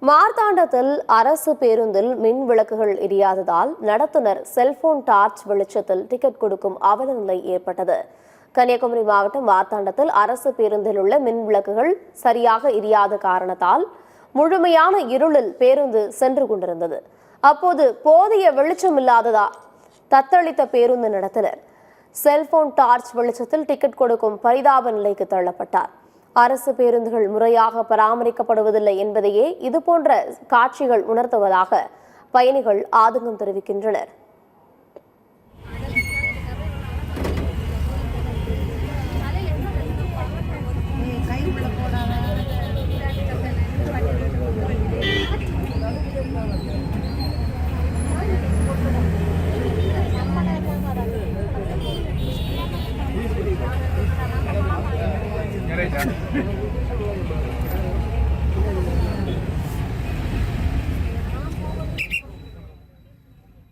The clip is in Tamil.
மார்த்தாண்டத்தில் அரசு பேருந்தில் மின் விளக்குகள் எரியாததால் நடத்துனர் செல்போன் டார்ச் வெளிச்சத்தில் டிக்கெட் கொடுக்கும் அவலநிலை ஏற்பட்டது. கன்னியாகுமரி மாவட்டம் மார்த்தாண்டத்தில் அரசு பேருந்தில் உள்ள மின் விளக்குகள் சரியாக எரியாத காரணத்தால் முழுமையான இருளில் பேருந்து சென்று கொண்டிருந்தது. அப்போது போதிய வெளிச்சம் இல்லாததால் தத்தளித்த பேருந்து நடத்துனர் செல்போன் டார்ச் வெளிச்சத்தில் டிக்கெட் கொடுக்கும் பரிதாப நிலைக்கு தள்ளப்பட்டார். அரசு பேருந்துகள் முறையாக பராமரிக்கப்படுவதில்லை என்பதையே இதுபோன்ற காட்சிகள் உணர்த்துவதாக பயணிகள் ஆதங்கம் தெரிவிக்கின்றனர்.